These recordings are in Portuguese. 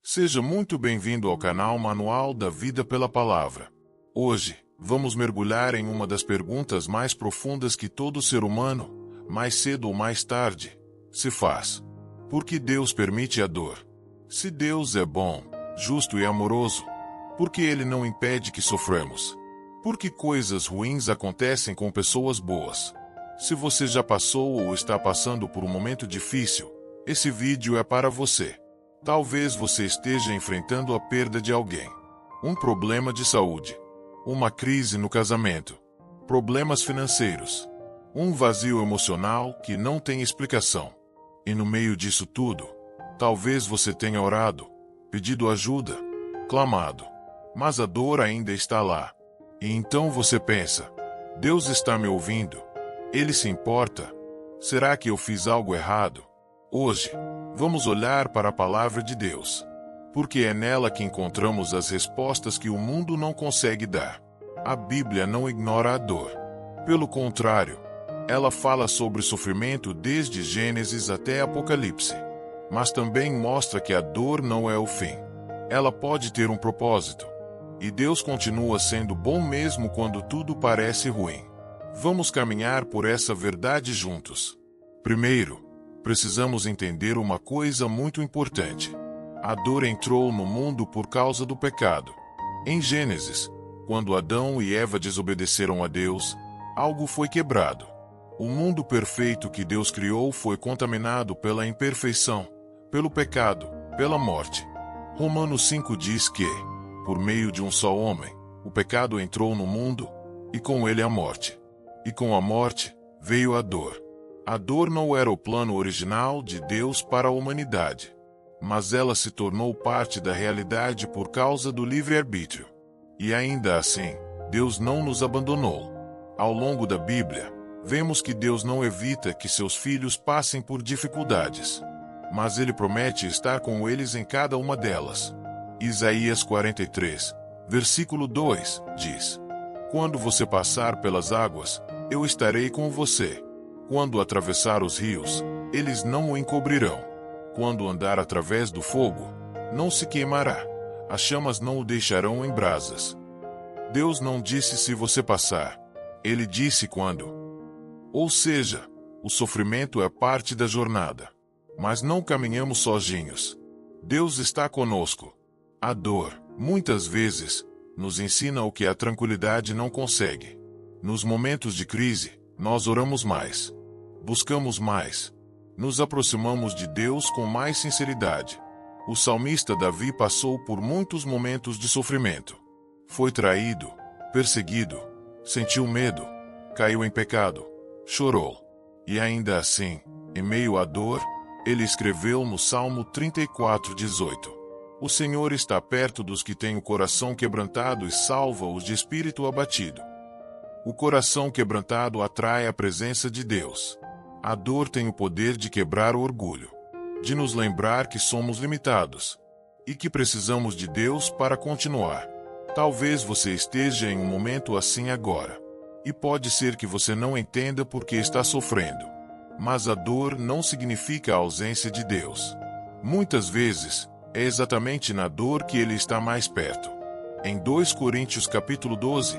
Seja muito bem-vindo ao canal Manual da Vida pela Palavra. Hoje, vamos mergulhar em uma das perguntas mais profundas que todo ser humano, mais cedo ou mais tarde, se faz. Por que Deus permite a dor? Se Deus é bom, justo e amoroso, por que Ele não impede que soframos? Por que coisas ruins acontecem com pessoas boas? Se você já passou ou está passando por um momento difícil, esse vídeo é para você. Talvez você esteja enfrentando a perda de alguém, um problema de saúde, uma crise no casamento, problemas financeiros, um vazio emocional que não tem explicação. E no meio disso tudo, talvez você tenha orado, pedido ajuda, clamado, mas a dor ainda está lá. E então você pensa: Deus está me ouvindo? Ele se importa? Será que eu fiz algo errado? Hoje, vamos olhar para a Palavra de Deus, porque é nela que encontramos as respostas que o mundo não consegue dar. A Bíblia não ignora a dor. Pelo contrário, ela fala sobre sofrimento desde Gênesis até Apocalipse. Mas também mostra que a dor não é o fim. Ela pode ter um propósito. E Deus continua sendo bom mesmo quando tudo parece ruim. Vamos caminhar por essa verdade juntos. Primeiro, precisamos entender uma coisa muito importante. A dor entrou no mundo por causa do pecado. Em Gênesis, quando Adão e Eva desobedeceram a Deus, algo foi quebrado. O mundo perfeito que Deus criou foi contaminado pela imperfeição, pelo pecado, pela morte. Romanos 5 diz que, por meio de um só homem, o pecado entrou no mundo, e com ele a morte. E com a morte, veio a dor. A dor não era o plano original de Deus para a humanidade, mas ela se tornou parte da realidade por causa do livre-arbítrio. E ainda assim, Deus não nos abandonou. Ao longo da Bíblia, vemos que Deus não evita que seus filhos passem por dificuldades, mas Ele promete estar com eles em cada uma delas. Isaías 43, versículo 2, diz: Quando você passar pelas águas, eu estarei com você. Quando atravessar os rios, eles não o encobrirão. Quando andar através do fogo, não se queimará. As chamas não o deixarão em brasas. Deus não disse se você passar. Ele disse quando. Ou seja, o sofrimento é parte da jornada. Mas não caminhamos sozinhos. Deus está conosco. A dor, muitas vezes, nos ensina o que a tranquilidade não consegue. Nos momentos de crise, nós oramos mais. Buscamos mais. Nos aproximamos de Deus com mais sinceridade. O salmista Davi passou por muitos momentos de sofrimento. Foi traído, perseguido, sentiu medo, caiu em pecado, chorou. E ainda assim, em meio à dor, ele escreveu no Salmo 34:18: O Senhor está perto dos que têm o coração quebrantado e salva-os de espírito abatido. O coração quebrantado atrai a presença de Deus. A dor tem o poder de quebrar o orgulho, de nos lembrar que somos limitados e que precisamos de Deus para continuar. Talvez você esteja em um momento assim agora, e pode ser que você não entenda por que está sofrendo. Mas a dor não significa a ausência de Deus. Muitas vezes, é exatamente na dor que Ele está mais perto. Em 2 Coríntios capítulo 12,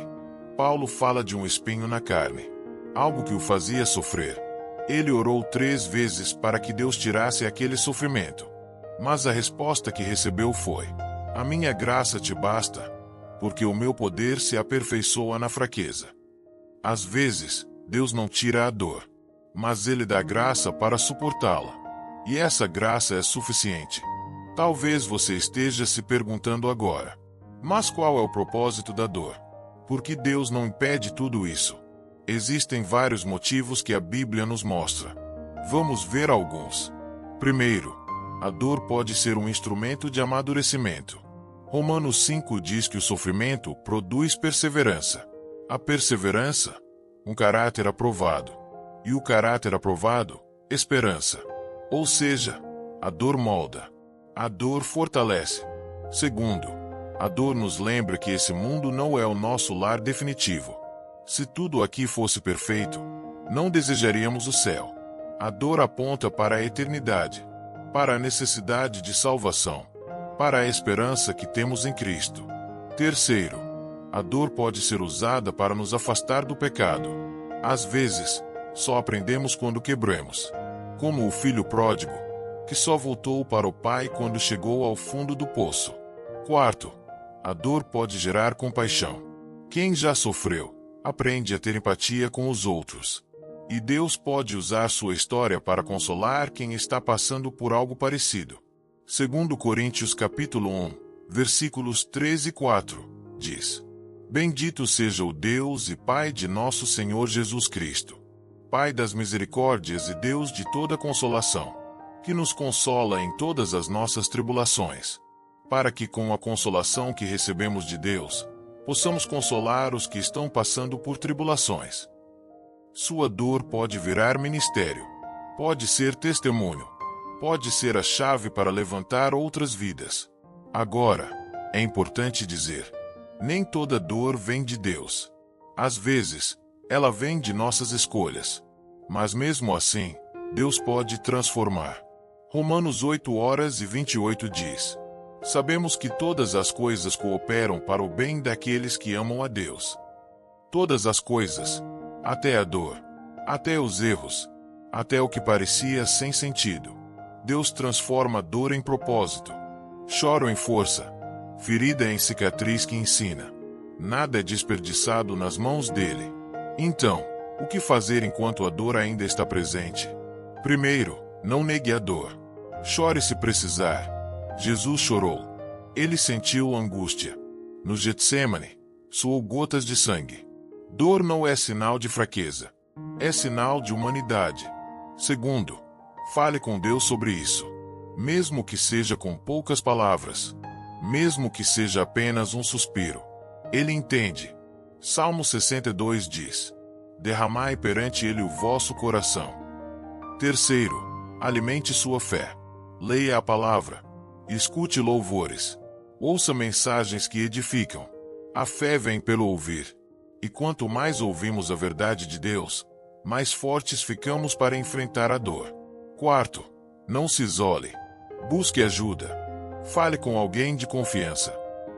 Paulo fala de um espinho na carne, algo que o fazia sofrer. Ele orou 3 vezes para que Deus tirasse aquele sofrimento. Mas a resposta que recebeu foi: A minha graça te basta, porque o meu poder se aperfeiçoa na fraqueza. Às vezes, Deus não tira a dor, mas Ele dá graça para suportá-la. E essa graça é suficiente. Talvez você esteja se perguntando agora: mas qual é o propósito da dor? Por que Deus não impede tudo isso? Existem vários motivos que a Bíblia nos mostra. Vamos ver alguns. Primeiro, a dor pode ser um instrumento de amadurecimento. Romanos 5 diz que o sofrimento produz perseverança. A perseverança, um caráter aprovado. E o caráter aprovado, esperança. Ou seja, a dor molda. A dor fortalece. Segundo, a dor nos lembra que esse mundo não é o nosso lar definitivo. Se tudo aqui fosse perfeito, não desejaríamos o céu. A dor aponta para a eternidade, para a necessidade de salvação. para a esperança que temos em Cristo. Terceiro, a dor pode ser usada para nos afastar do pecado. Às vezes, só aprendemos quando quebramos. Como o filho pródigo, que só voltou para o pai quando chegou ao fundo do poço. Quarto, a dor pode gerar compaixão. Quem já sofreu, aprende a ter empatia com os outros. E Deus pode usar sua história para consolar quem está passando por algo parecido. 2 Coríntios capítulo 1, versículos 13 e 4, diz: Bendito seja o Deus e Pai de nosso Senhor Jesus Cristo, Pai das misericórdias e Deus de toda consolação, que nos consola em todas as nossas tribulações, para que com a consolação que recebemos de Deus, possamos consolar os que estão passando por tribulações. Sua dor pode virar ministério, pode ser testemunho, pode ser a chave para levantar outras vidas. Agora, é importante dizer, nem toda dor vem de Deus. Às vezes, ela vem de nossas escolhas. Mas mesmo assim, Deus pode transformar. Romanos 8:28 diz: Sabemos que todas as coisas cooperam para o bem daqueles que amam a Deus. Todas as coisas, até a dor, até os erros, até o que parecia sem sentido. Deus transforma dor em propósito, choro em força, ferida em cicatriz que ensina. Nada é desperdiçado nas mãos dele. Então, o que fazer enquanto a dor ainda está presente? Primeiro, não negue a dor. Chore se precisar. Jesus chorou. Ele sentiu angústia. No Getsêmani, suou gotas de sangue. Dor não é sinal de fraqueza. É sinal de humanidade. Segundo, fale com Deus sobre isso. Mesmo que seja com poucas palavras. Mesmo que seja apenas um suspiro. Ele entende. Salmo 62 diz: Derramai perante ele o vosso coração. Terceiro, alimente sua fé. Leia a palavra. Escute louvores. Ouça mensagens que edificam. A fé vem pelo ouvir. E quanto mais ouvimos a verdade de Deus, mais fortes ficamos para enfrentar a dor. Quarto, não se isole. Busque ajuda. Fale com alguém de confiança.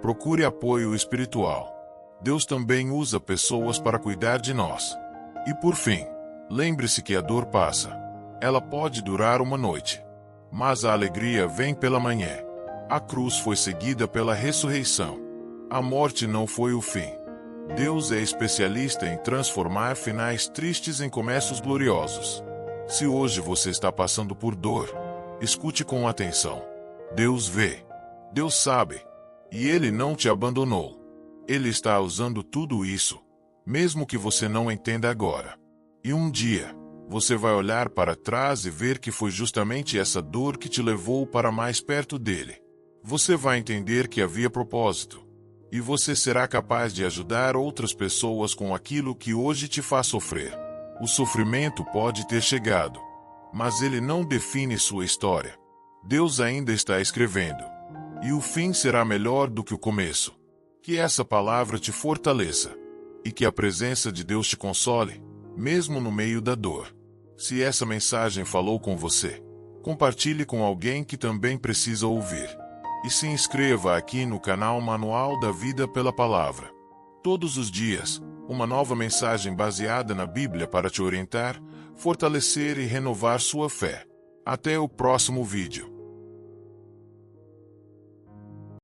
Procure apoio espiritual. Deus também usa pessoas para cuidar de nós. E por fim, lembre-se que a dor passa. Ela pode durar uma noite, mas a alegria vem pela manhã. A cruz foi seguida pela ressurreição. A morte não foi o fim. Deus é especialista em transformar finais tristes em começos gloriosos. Se hoje você está passando por dor, escute com atenção. Deus vê. Deus sabe. E Ele não te abandonou. Ele está usando tudo isso, mesmo que você não entenda agora. E um dia, você vai olhar para trás e ver que foi justamente essa dor que te levou para mais perto dele. Você vai entender que havia propósito. E você será capaz de ajudar outras pessoas com aquilo que hoje te faz sofrer. O sofrimento pode ter chegado, mas ele não define sua história. Deus ainda está escrevendo. E o fim será melhor do que o começo. Que essa palavra te fortaleça. E que a presença de Deus te console, mesmo no meio da dor. Se essa mensagem falou com você, compartilhe com alguém que também precisa ouvir. E se inscreva aqui no canal Manual da Vida pela Palavra. Todos os dias, uma nova mensagem baseada na Bíblia para te orientar, fortalecer e renovar sua fé. Até o próximo vídeo.